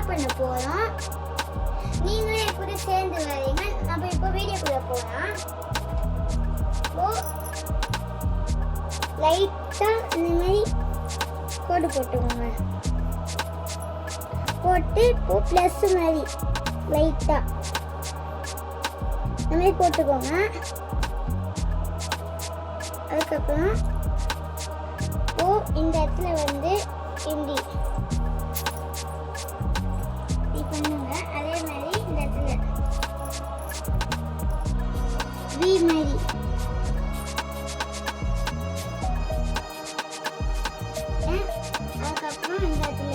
பண்ண போகிறோம். நீங்களே கூட சேர்ந்து வரீங்க. நம்ம இப்போ வீடியோக்குள்ளே போகலாம். லைட்டாக இந்த மாதிரி கோடு போட்டுக்கோங்க. போட்டு இப்போ ப்ளஸ் மாதிரி லைட்டாக இந்த மாதிரி போட்டுக்கோங்க. அதுக்கப்புறம் இப்போ இந்த இடத்துல வந்து இப்படி பண்ணுங்க. அதே மாதிரி இந்த இடத்துல வி மாதிரி அதுக்கப்புறம் இந்த இடத்துல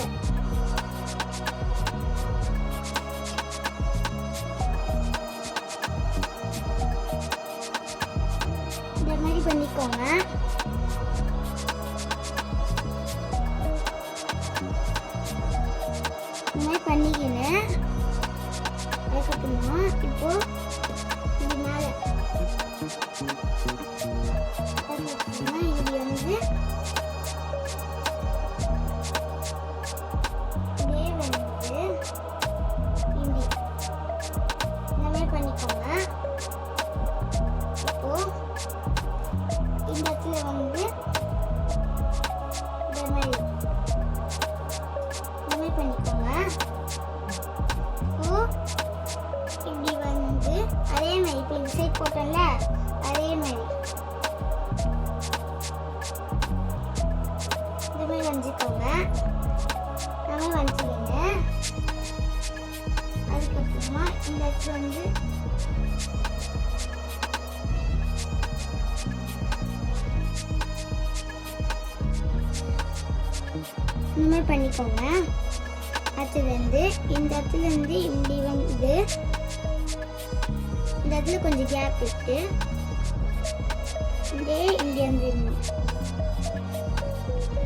இந்த மாதிரி பண்ணிக்கோங்க. இந்த மாதிரி பண்ணிக்கினேன். அதுக்கப்புறமா இப்போ இது மேலே அதுக்கப்புறமா இப்படி வந்து இப்படியே வந்து இப்படி இந்த மாதிரி பண்ணிக்கோங்க. இப்போ இந்த இடத்துல வந்து இந்த மாதிரி பண்ணிக்கோங்க. இப்போ இப்படி வந்து அதே மாதிரி இப்போ இந்த சைட் போட்டோம்ல அதே மாதிரி இந்த மாதிரி வஞ்சிக்கோங்க. நம்ம வஞ்சிக்கோங்க. அதுக்கப்புறமா இந்த இடத்துல வந்து இந்த மாதிரி பண்ணிக்கோங்க. அடுத்தது வந்து இந்த இடத்துல வந்து இப்படி வந்து இந்த இடத்துல கொஞ்சம் கேப் விட்டு இப்படியே இப்படி வந்துடணும்.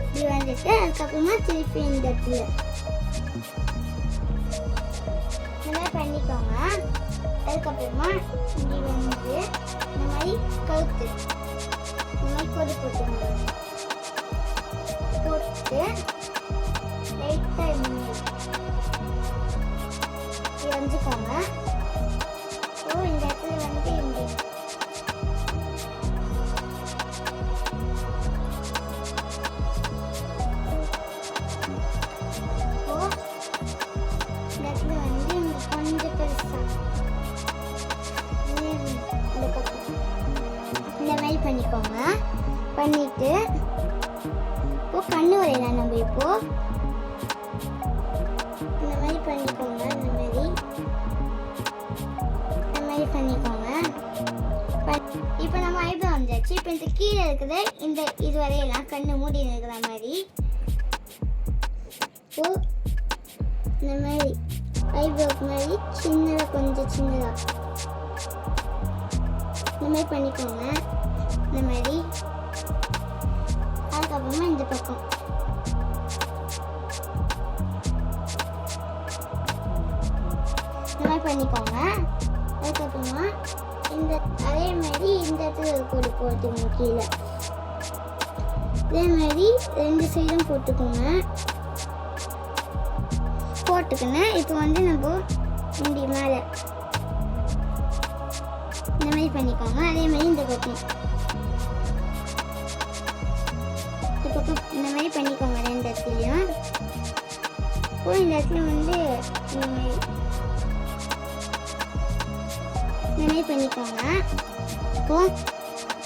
இப்படி வந்துட்டு அதுக்கப்புறமா திருப்பி இந்த இடத்துல இந்த மாதிரி பண்ணிக்கோங்க. அதுக்கப்புறமா இப்படி வந்து இந்த மாதிரி கழுத்து இந்த மாதிரி கொடு போட்டுக்கோங்க. போட்டு லைட்டாக வஞ்சிக்கோங்க. ஸோ இந்த இடத்துல வந்து இப்படி ஸோ இந்த இடத்துல வந்து கொஞ்சம் பெருசாக இந்த மாதிரி பண்ணிக்கோங்க. பண்ணிட்டு இப்போ கண்ணு வரையலாம். நம்ம இப்போ இந்த மாதிரி பண்ணிக்கோங்க. இந்த மாதிரி பண்ணிக்கோங்க. இப்போ நம்ம ஐப்ரோ வந்தாச்சு. இப்போ இந்த கீழே இருக்குது இந்த இது வரையலாம் கண்ணு மூடி இருக்கிற மாதிரி. இப்போ இந்த மாதிரி ஐப்ரோக்கு மாதிரி சின்னதாக கொஞ்சம் சின்னதாக இந்த மாதிரி பண்ணிக்கோங்க. இந்த மாதிரி அதுக்கப்புறமா இந்த பக்கம் இந்த மாதிரி பண்ணிக்கோங்க. அதுக்கப்புறமா இந்த அதே மாதிரி இந்த இடத்துல கோடு போட்டுக்கோங்க. கீழே இதே மாதிரி ரெண்டு சைடும் போட்டுக்கணும். இப்போ வந்து நம்ம இப்படி மேலே இந்த மாதிரி பண்ணிக்கோங்க. அதே மாதிரி இந்த பக்கம் இந்த மாதிரி பண்ணிக்கோங்க ரெண்டு இடத்துலையும். இப்போ இந்த இடத்துல வந்து இந்த மாதிரி பண்ணிக்கோங்க. இப்போ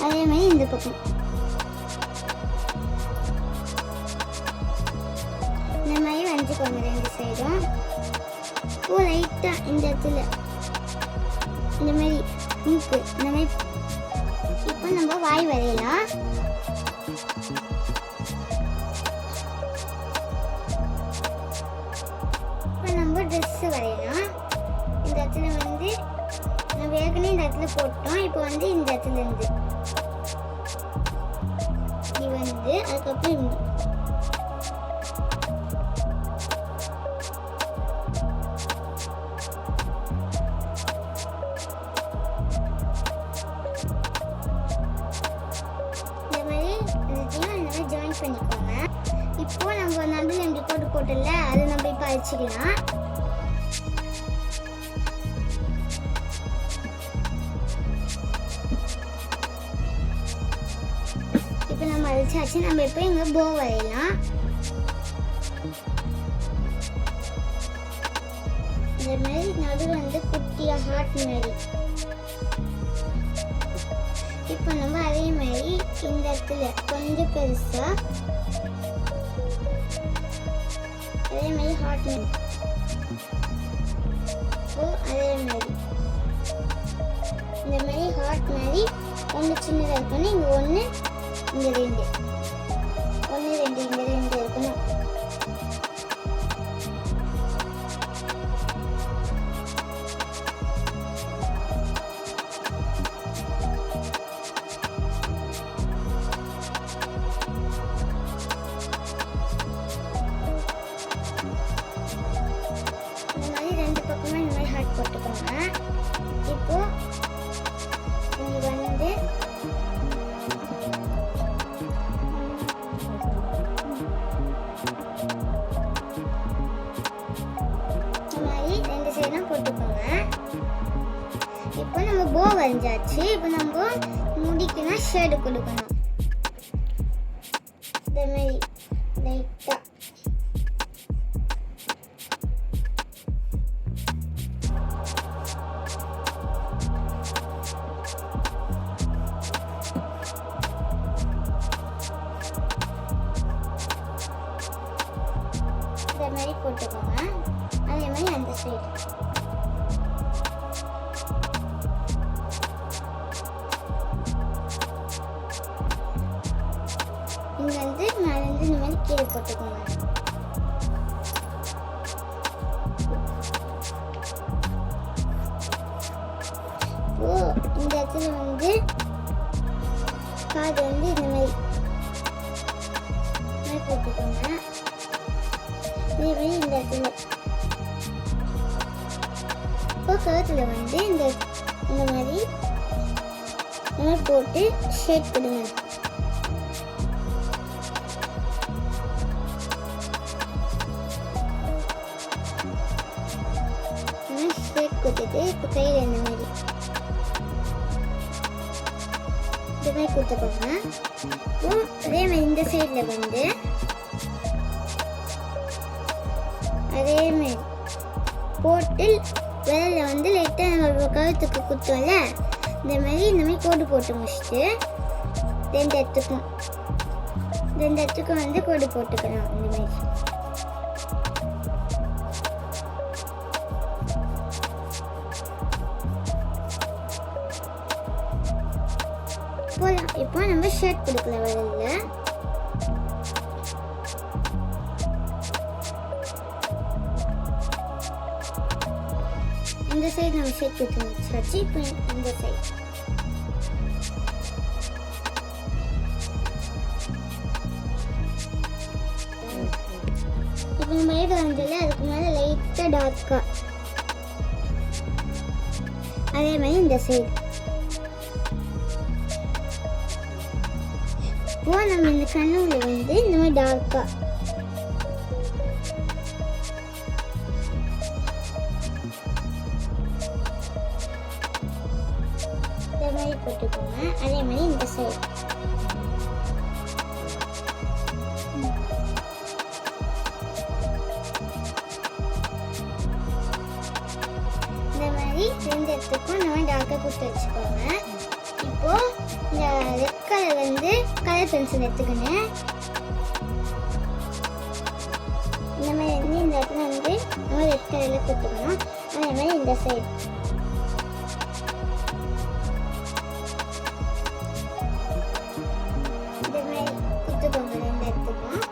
அதே மாதிரி இந்த பக்கம் இந்த மாதிரி வஞ்சிக்கோங்க ரெண்டு சைடும். இப்போ லைட்டாக இந்த இடத்துல இந்த மாதிரி மூக்கு இந்த மாதிரி. இப்போ நம்ம வாய் வரையலாம். இப்போ நம்ம ட்ரெஸ்ஸு வரையலாம். இந்த இடத்துல வந்து நம்ம ஏற்கனவே இந்த இடத்துல போட்டோம். இப்போ வந்து இந்த இடத்துல இருந்து இது வந்து அதுக்கப்புறம் ஜாயின் பண்ணிக்கோங்க. இப்போ நம்ம நடுவில் 2 கோடு போட்டல அதை நம்ம இப்போ அழிச்சிக்கலாம். இப்போ நம்ம அழிச்சாச்சு. நம்ம இப்போ இங்கே போ வரையலாம். இந்த மாதிரி நடுவில் வந்து குட்டியாக ஹார்ட் மாதிரி. இப்போ நம்ம அதே மாதிரி இந்த இடத்துல கொஞ்சம் பெருசாக அதே மாதிரி ஹார்ட் மாதிரி. அதே மாதிரி இந்த மாதிரி ஹார்ட் மாதிரி ஒன்று சின்னதாக இருக்கணும். இங்கே ஒன்று, இங்கே ரெண்டு, ஒன்று ரெண்டு, இங்கே ரெண்டு இருக்கணும். இந்த மாதிரி ரெண்டு பக்கமும் இந்த மாதிரி ஹார்ட் போட்டுக்கோங்க. இப்போ இங்கே வந்து ரெண்டு சைடும் போட்டுக்கோங்க. இப்போ நம்ம போ வரைஞ்சாச்சு. இப்போ நம்ம முடிக்குன்னா ஷேடு கொடுக்கணும். இந்த மாதிரி லைட்டாக இந்த மாதிரி போட்டுக்கோங்க. அதே மாதிரி அந்த சைடு இங்கே வந்து மேலேருந்து இந்த மாதிரி கீழே போட்டுக்கோங்க. இந்த இடத்துல வந்து காது வந்து இந்த மாதிரி போட்டுக்கோங்க. இதே மாதிரி இந்த இடத்துல இப்போ கழுத்துல வந்து இந்த மாதிரி போட்டு ஷேட் கொடுங்க. ஷேட் கொடுத்துட்டு இப்போ கையில் இந்த மாதிரி கொடுத்துக்கோங்க. இப்போ அதே மாதிரி இந்த சைடில் வந்து அதே மாதிரி போட்டு விரலில் வந்து லைட்டாக நம்ம கழுத்துக்கு குத்துவோம்ல, இந்த மாதிரி கோடு போட்டு முடிச்சுட்டு ரெண்டு இடத்துக்கும் வந்து கோடு போட்டுக்கலாம். இந்த மாதிரி போகலாம். இப்போ நம்ம ஷர்ட் கொடுக்கலாம் விரலில். இந்த சைடு நம்ம ஷேட் கொடுத்து முடிச்சாச்சு. இப்போ இந்த சைடு இப்போ நம்ம ஏடு வந்ததில்ல, அதுக்கு மேலே லைட்டாக டார்க்காக அதே மாதிரி இந்த சைடு. இப்போ நம்ம இந்த கண்ணுல வந்து இந்த மாதிரி டார்க்காக இந்த மாதிரி போட்டுக்கோங்க. அதே மாதிரி இந்த சைடு இந்த மாதிரி ரெண்டு இடத்துக்கும் நம்ம டார்க்காக கொடுத்து வச்சுக்கோங்க. இப்போ இந்த ரெட் கலர் வந்து கலர் பென்சில் எடுத்துக்கணும். இந்த மாதிரி வந்து இந்த இடத்துல வந்து நம்ம ரெட் கலரில் கொடுத்துக்கணும். அதே மாதிரி இந்த சைடு இந்த மாதிரி கொடுத்துக்கோங்க ரெண்டு இடத்துக்கும்.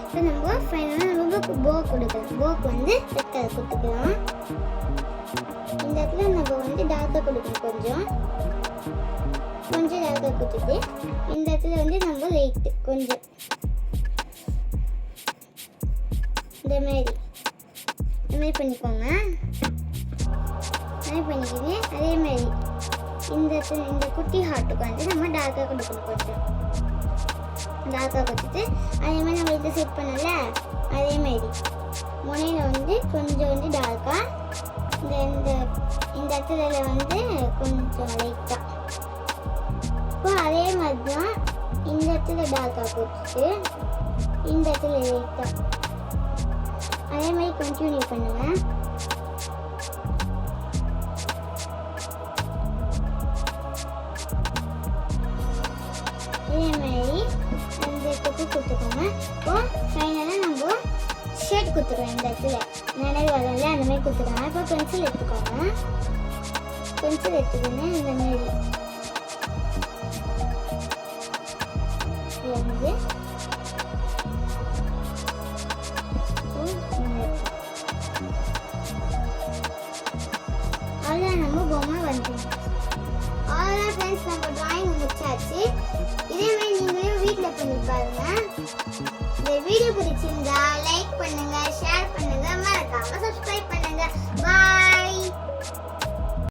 இப்போ நம்ம ஃபைனலாக நம்ம போ கொடுக்கலாம். போக்கு வந்து ரெட் கலர் கொடுத்துக்கலாம். இந்த இடத்துல நம்ம வந்து டார்க்காக கொடுக்கணும். கொஞ்சம் டார்க்காக கொடுத்துட்டு இந்த இடத்துல வந்து நம்ம லைட்டு கொஞ்சம் இந்த மாதிரி பண்ணிக்கோங்க. பண்ணிக்கிட்டு அதே மாதிரி இந்த குட்டி ஹார்ட்டுக்கு வந்து நம்ம டார்க்காக கொடுக்கணும். கொஞ்சம் டார்க்காக கொடுத்துட்டு அதே மாதிரி நம்ம இதை செட் பண்ணல, அதே மாதிரி முனையில் வந்து கொஞ்சம் வந்து டார்க்காக இந்த இந்த இந்த இடத்துல வந்து கொஞ்சம் லைட்டாக. இப்போ அதே மாதிரி தான் இந்த இடத்துல டார்க்காக கொடுத்துட்டு இந்த இடத்துல லைட்டாக அதே மாதிரி கண்டினியூ பண்ணுவேன். இதே மாதிரி அந்த இடத்துக்கு கொடுத்துக்கோங்க. இப்போ ஃபைனலாக நம்ம ஷேட் கொடுத்துருவோம். இந்த இடத்துல நினைவு வரல அந்த மாதிரி கொடுத்துருக்காங்க. இப்போ பென்சில் எடுத்துக்கோங்க. பென்சில் எடுத்துக்கோங்க. இந்த மாதிரி வந்து அவ்வளோதான், நம்ம பொம்மை வந்துடும். அவ்வளோதான் ஃப்ரெண்ட்ஸ், நம்ம டிராயிங் முடிச்சாச்சு. இதே மாதிரி நீங்களும் வீட்டில் பண்ணி பாருங்க. இந்த வீடியோ பிடிச்சிருந்தா லைக் பண்ணுங்க, ஷேர்